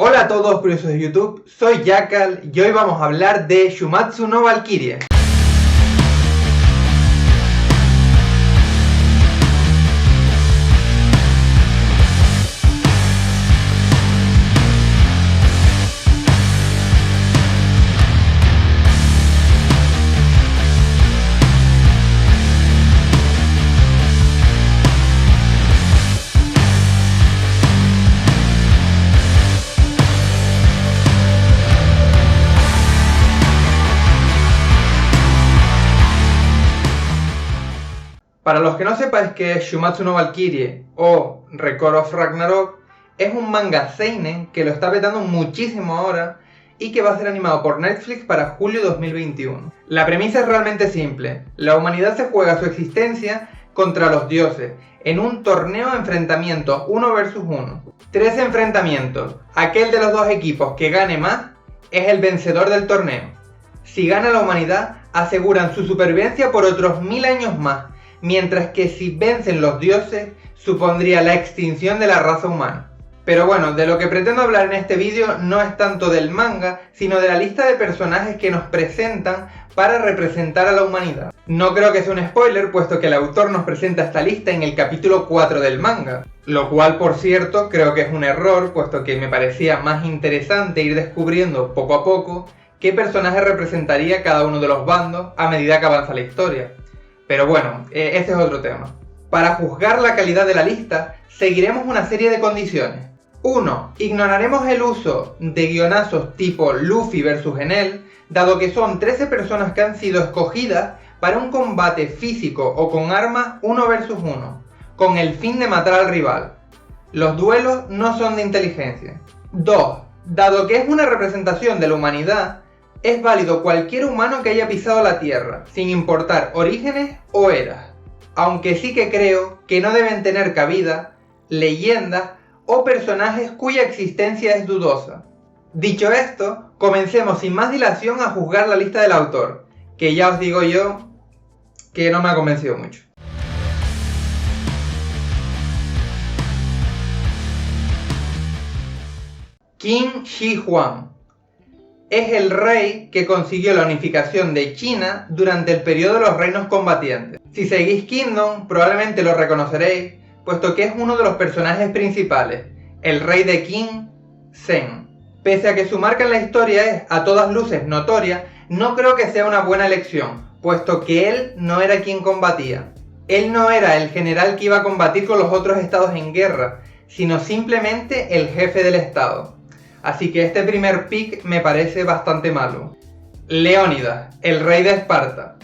Hola a todos curiosos de YouTube, soy Jackal y hoy vamos a hablar de Shumatsu no Valkyrie. Para los que no sepáis qué es Shumatsu no Valkyrie o Record of Ragnarok, es un manga seinen que lo está petando muchísimo ahora y que va a ser animado por Netflix para julio 2021. La premisa es realmente simple: la humanidad se juega su existencia contra los dioses en un torneo de enfrentamientos 1 versus 1. 3 enfrentamientos, aquel de los dos equipos que gane más es el vencedor del torneo. Si gana la humanidad, aseguran su supervivencia por otros 1000 años más, mientras que si vencen los dioses, supondría la extinción de la raza humana. Pero bueno, de lo que pretendo hablar en este vídeo no es tanto del manga, sino de la lista de personajes que nos presentan para representar a la humanidad. No creo que sea un spoiler, puesto que el autor nos presenta esta lista en el capítulo 4 del manga, lo cual, por cierto, creo que es un error, puesto que me parecía más interesante ir descubriendo poco a poco qué personaje representaría cada uno de los bandos a medida que avanza la historia. Pero bueno, ese es otro tema. Para juzgar la calidad de la lista, seguiremos una serie de condiciones. 1. Ignoraremos el uso de guionazos tipo Luffy vs Enel, dado que son 13 personas que han sido escogidas para un combate físico o con armas 1 vs 1, con el fin de matar al rival. Los duelos no son de inteligencia. 2. Dado que es una representación de la humanidad, es válido cualquier humano que haya pisado la Tierra, sin importar orígenes o eras. Aunque sí que creo que no deben tener cabida leyendas o personajes cuya existencia es dudosa. Dicho esto, comencemos sin más dilación a juzgar la lista del autor, que ya os digo yo que no me ha convencido mucho. Qin Shi Huang es el rey que consiguió la unificación de China durante el periodo de los reinos combatientes. Si seguís Kingdom, probablemente lo reconoceréis, puesto que es uno de los personajes principales, el rey de Qin, Zhen. Pese a que su marca en la historia es a todas luces notoria, no creo que sea una buena elección, puesto que él no era quien combatía. Él no era el general que iba a combatir con los otros estados en guerra, sino simplemente el jefe del estado. Así que este primer pick me parece bastante malo. Leónidas, el rey de Esparta.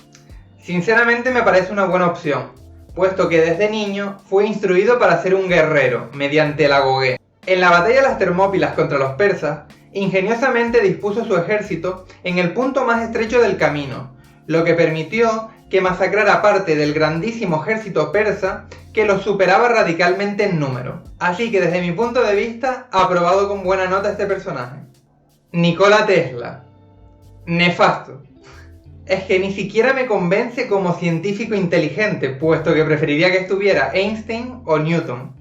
Sinceramente me parece una buena opción, puesto que desde niño fue instruido para ser un guerrero, mediante el agogué. En la batalla de las Termópilas contra los persas, ingeniosamente dispuso su ejército en el punto más estrecho del camino, lo que permitió que masacrara parte del grandísimo ejército persa que los superaba radicalmente en número. Así que desde mi punto de vista, aprobado con buena nota este personaje. Nikola Tesla. Nefasto. Es que ni siquiera me convence como científico inteligente, puesto que preferiría que estuviera Einstein o Newton.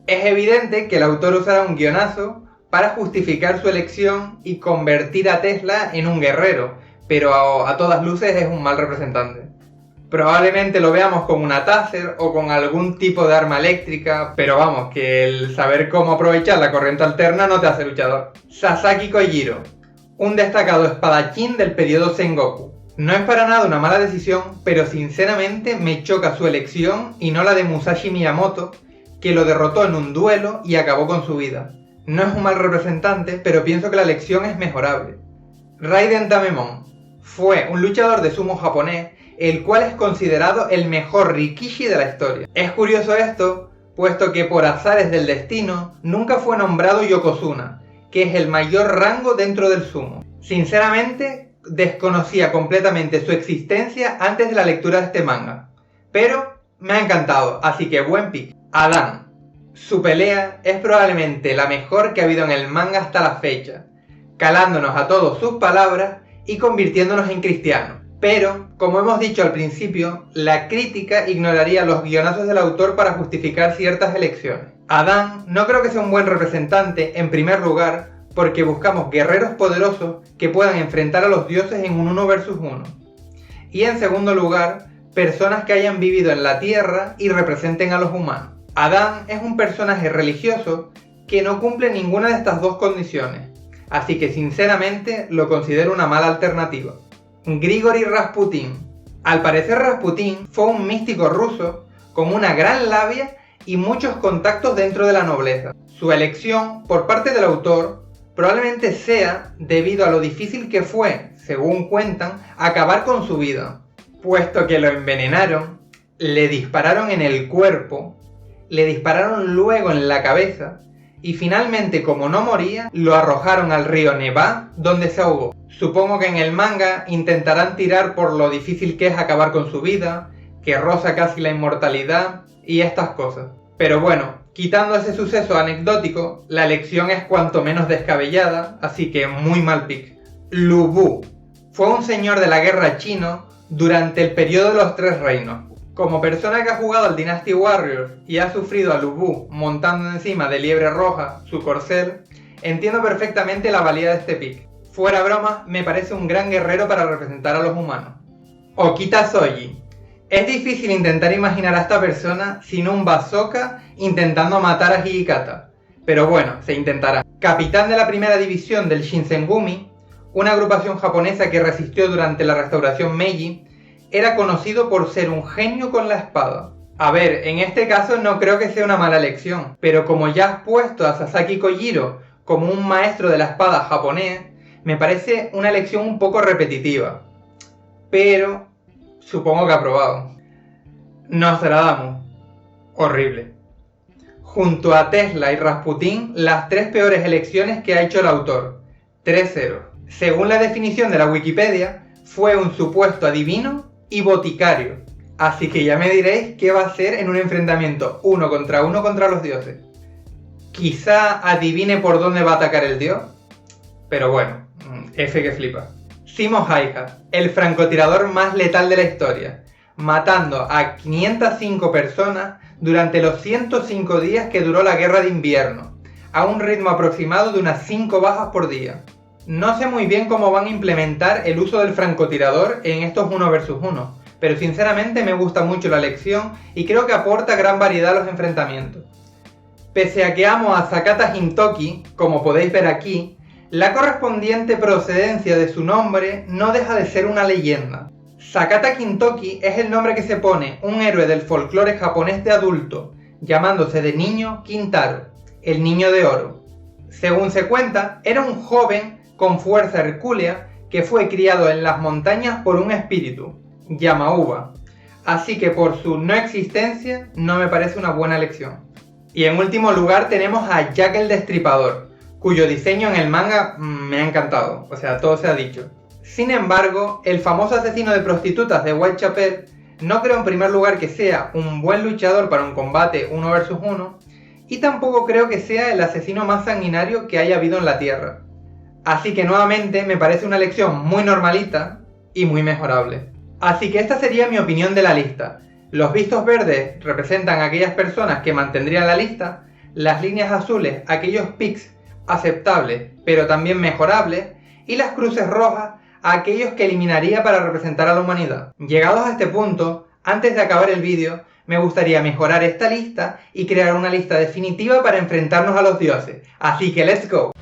Es evidente que el autor usará un guionazo para justificar su elección y convertir a Tesla en un guerrero, pero a todas luces es un mal representante. Probablemente lo veamos con una taser o con algún tipo de arma eléctrica, pero vamos, que el saber cómo aprovechar la corriente alterna no te hace luchador. Sasaki Kojiro, un destacado espadachín del periodo Sengoku. No es para nada una mala decisión, pero sinceramente me choca su elección y no la de Musashi Miyamoto, que lo derrotó en un duelo y acabó con su vida. No es un mal representante, pero pienso que la elección es mejorable. Raiden Tamemon fue un luchador de sumo japonés, el cual es considerado el mejor Rikishi de la historia. Es curioso esto, puesto que por azares del destino nunca fue nombrado Yokozuna, que es el mayor rango dentro del sumo. Sinceramente, desconocía completamente su existencia antes de la lectura de este manga, pero me ha encantado, así que buen pick. Adán. Su pelea es probablemente la mejor que ha habido en el manga hasta la fecha, calándonos a todos sus palabras y convirtiéndonos en cristianos. Pero, como hemos dicho al principio, la crítica ignoraría los guionazos del autor para justificar ciertas elecciones. Adán no creo que sea un buen representante, en primer lugar, porque buscamos guerreros poderosos que puedan enfrentar a los dioses en un 1 versus 1. Y en segundo lugar, personas que hayan vivido en la Tierra y representen a los humanos. Adán es un personaje religioso que no cumple ninguna de estas dos condiciones, así que sinceramente lo considero una mala alternativa. Grigori Rasputin. Al parecer Rasputin fue un místico ruso con una gran labia y muchos contactos dentro de la nobleza. Su elección por parte del autor probablemente sea debido a lo difícil que fue, según cuentan, acabar con su vida, puesto que lo envenenaron, le dispararon en el cuerpo, le dispararon luego en la cabeza y finalmente, como no moría, lo arrojaron al río Neva, donde se ahogó. Supongo que en el manga intentarán tirar por lo difícil que es acabar con su vida, que roza casi la inmortalidad y estas cosas. Pero bueno, quitando ese suceso anecdótico, la elección es cuanto menos descabellada, así que muy mal pick. Lu Bu fue un señor de la guerra chino durante el periodo de los Tres Reinos. Como persona que ha jugado al Dynasty Warriors y ha sufrido a Lu Bu montando encima de Liebre Roja, su corcel, entiendo perfectamente la valía de este pick. Fuera broma, me parece un gran guerrero para representar a los humanos. Okita Soji. Es difícil intentar imaginar a esta persona sin un bazooka intentando matar a Higikata, pero bueno, se intentará. Capitán de la primera división del Shinsengumi, una agrupación japonesa que resistió durante la restauración Meiji, era conocido por ser un genio con la espada. A ver, en este caso no creo que sea una mala elección, pero como ya has puesto a Sasaki Kojiro como un maestro de la espada japonés, me parece una elección un poco repetitiva. Pero supongo que aprobado. Nostradamus. Horrible. Junto a Tesla y Rasputin, las tres peores elecciones que ha hecho el autor. 3-0. Según la definición de la Wikipedia, fue un supuesto adivino y boticario. Así que ya me diréis qué va a hacer en un enfrentamiento 1 contra los dioses. Quizá adivine por dónde va a atacar el dios. Pero bueno, F que flipa. Simo Häyhä, el francotirador más letal de la historia, matando a 505 personas durante los 105 días que duró la guerra de invierno, a un ritmo aproximado de unas 5 bajas por día. No sé muy bien cómo van a implementar el uso del francotirador en estos 1 versus 1, pero sinceramente me gusta mucho la elección y creo que aporta gran variedad a los enfrentamientos. Pese a que amo a Sakata Gintoki, como podéis ver aquí, la correspondiente procedencia de su nombre no deja de ser una leyenda. Sakata Gintoki es el nombre que se pone un héroe del folclore japonés de adulto, llamándose de niño Kintaro, el niño de oro. Según se cuenta, era un joven con fuerza hercúlea que fue criado en las montañas por un espíritu, Yamauba, así que por su no existencia no me parece una buena elección. Y en último lugar tenemos a Jack el Destripador, cuyo diseño en el manga me ha encantado, o sea, todo se ha dicho. Sin embargo, el famoso asesino de prostitutas de Whitechapel no creo en primer lugar que sea un buen luchador para un combate 1 versus 1, y tampoco creo que sea el asesino más sanguinario que haya habido en la Tierra. Así que nuevamente me parece una elección muy normalita y muy mejorable. Así que esta sería mi opinión de la lista. Los vistos verdes representan a aquellas personas que mantendrían la lista, las líneas azules aquellos picks aceptables pero también mejorables, y las cruces rojas a aquellos que eliminaría para representar a la humanidad. Llegados a este punto, antes de acabar el vídeo, me gustaría mejorar esta lista y crear una lista definitiva para enfrentarnos a los dioses. Así que ¡let's go!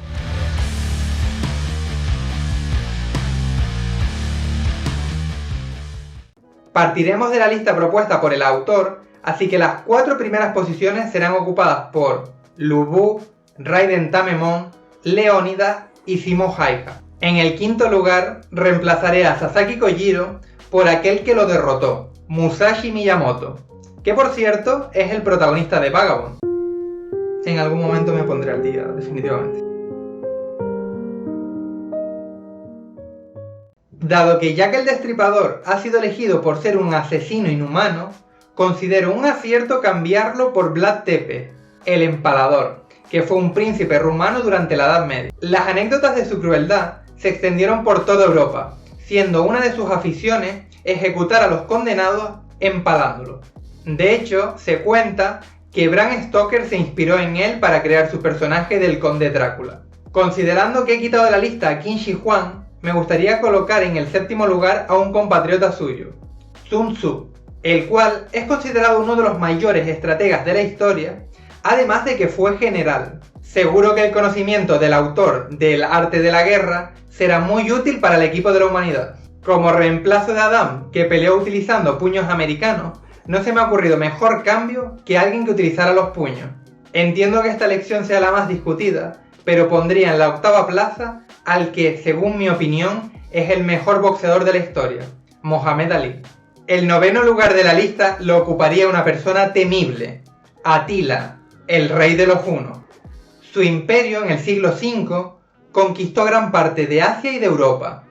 Partiremos de la lista propuesta por el autor, así que las 4 primeras posiciones serán ocupadas por Lu Bu, Raiden Tamemon, Leónidas y Simo Häyhä. En el quinto lugar, reemplazaré a Sasaki Kojiro por aquel que lo derrotó, Musashi Miyamoto, que por cierto es el protagonista de Vagabond. En algún momento me pondré al día, definitivamente. Dado que Jack el Destripador ha sido elegido por ser un asesino inhumano, considero un acierto cambiarlo por Vlad Tepes, el Empalador, que fue un príncipe rumano durante la Edad Media. Las anécdotas de su crueldad se extendieron por toda Europa, siendo una de sus aficiones ejecutar a los condenados empalándolos. De hecho, se cuenta que Bram Stoker se inspiró en él para crear su personaje del Conde Drácula. Considerando que he quitado de la lista a Qin Shi Huang, me gustaría colocar en el séptimo lugar a un compatriota suyo, Sun Tzu, el cual es considerado uno de los mayores estrategas de la historia, además de que fue general. Seguro que el conocimiento del autor del arte de la guerra será muy útil para el equipo de la humanidad. Como reemplazo de Adam, que peleó utilizando puños americanos, no se me ha ocurrido mejor cambio que alguien que utilizara los puños. Entiendo que esta elección sea la más discutida, pero pondría en la octava plaza al que, según mi opinión, es el mejor boxeador de la historia, Mohamed Ali. El noveno lugar de la lista lo ocuparía una persona temible, Atila, el rey de los hunos. Su imperio en el siglo V conquistó gran parte de Asia y de Europa.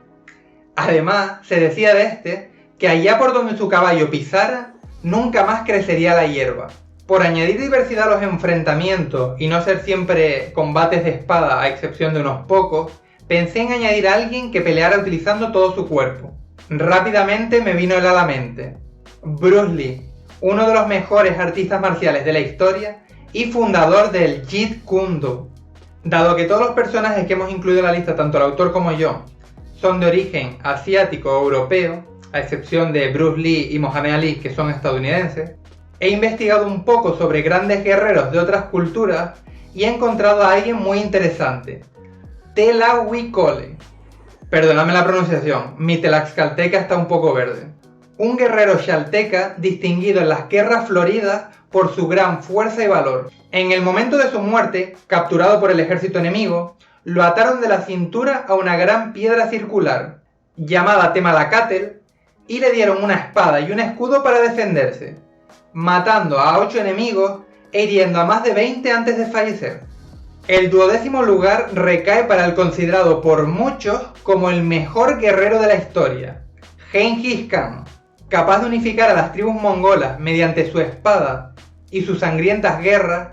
Además, se decía de este que allá por donde su caballo pisara, nunca más crecería la hierba. Por añadir diversidad a los enfrentamientos y no ser siempre combates de espada a excepción de unos pocos, pensé en añadir a alguien que peleara utilizando todo su cuerpo. Rápidamente me vino él a la mente. Bruce Lee, uno de los mejores artistas marciales de la historia y fundador del Jeet Kune Do. Dado que todos los personajes que hemos incluido en la lista, tanto el autor como yo, son de origen asiático o europeo, a excepción de Bruce Lee y Mohamed Ali, que son estadounidenses, he investigado un poco sobre grandes guerreros de otras culturas y he encontrado a alguien muy interesante, Tlahuicole. Perdóname la pronunciación, mi tlaxcalteca está un poco verde. Un guerrero xalteca distinguido en las guerras floridas por su gran fuerza y valor. En el momento de su muerte, capturado por el ejército enemigo, lo ataron de la cintura a una gran piedra circular, llamada Temalacatl, y le dieron una espada y un escudo para defenderse, matando a 8 enemigos e hiriendo a más de 20 antes de fallecer. El 12º lugar recae para el considerado por muchos como el mejor guerrero de la historia, Genghis Khan, capaz de unificar a las tribus mongolas mediante su espada y sus sangrientas guerras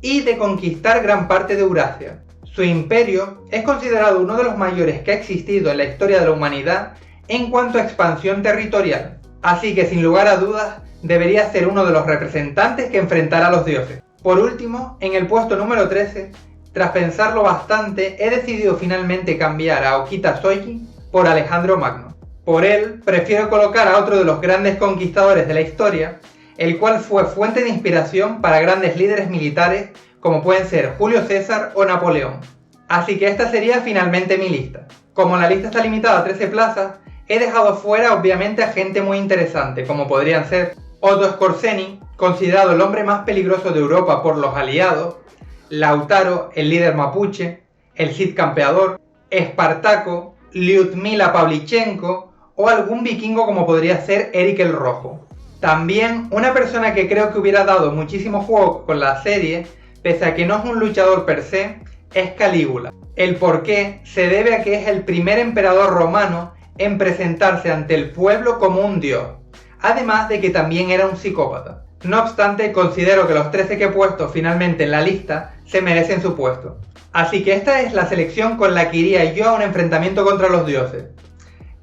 y de conquistar gran parte de Eurasia. Su imperio es considerado uno de los mayores que ha existido en la historia de la humanidad en cuanto a expansión territorial, así que sin lugar a dudas debería ser uno de los representantes que enfrentara a los dioses. Por último, en el puesto número 13, tras pensarlo bastante, he decidido finalmente cambiar a Okita Soji por Alejandro Magno. Por él, prefiero colocar a otro de los grandes conquistadores de la historia, el cual fue fuente de inspiración para grandes líderes militares como pueden ser Julio César o Napoleón. Así que esta sería finalmente mi lista. Como la lista está limitada a 13 plazas, he dejado fuera obviamente a gente muy interesante, como podrían ser Otto Skorzeny, considerado el hombre más peligroso de Europa por los aliados, Lautaro, el líder mapuche, el Cid campeador, Espartaco, Lyudmila Pavlichenko o algún vikingo como podría ser Eric el Rojo. También una persona que creo que hubiera dado muchísimo juego con la serie, pese a que no es un luchador per se, es Calígula. El porqué se debe a que es el primer emperador romano en presentarse ante el pueblo como un dios, además de que también era un psicópata. No obstante, considero que los 13 que he puesto finalmente en la lista se merecen su puesto. Así que esta es la selección con la que iría yo a un enfrentamiento contra los dioses.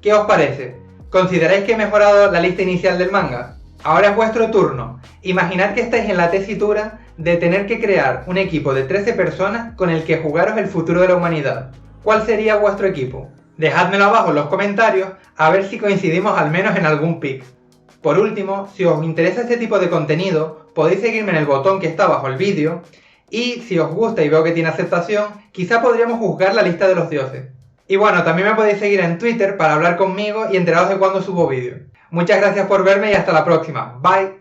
¿Qué os parece? ¿Consideráis que he mejorado la lista inicial del manga? Ahora es vuestro turno. Imaginad que estáis en la tesitura de tener que crear un equipo de 13 personas con el que jugaros el futuro de la humanidad. ¿Cuál sería vuestro equipo? Dejádmelo abajo en los comentarios a ver si coincidimos al menos en algún pick. Por último, si os interesa este tipo de contenido, podéis seguirme en el botón que está abajo el vídeo y si os gusta y veo que tiene aceptación, quizá podríamos juzgar la lista de los dioses. Y bueno, también me podéis seguir en Twitter para hablar conmigo y enteraros de cuando subo vídeos. Muchas gracias por verme y hasta la próxima. Bye.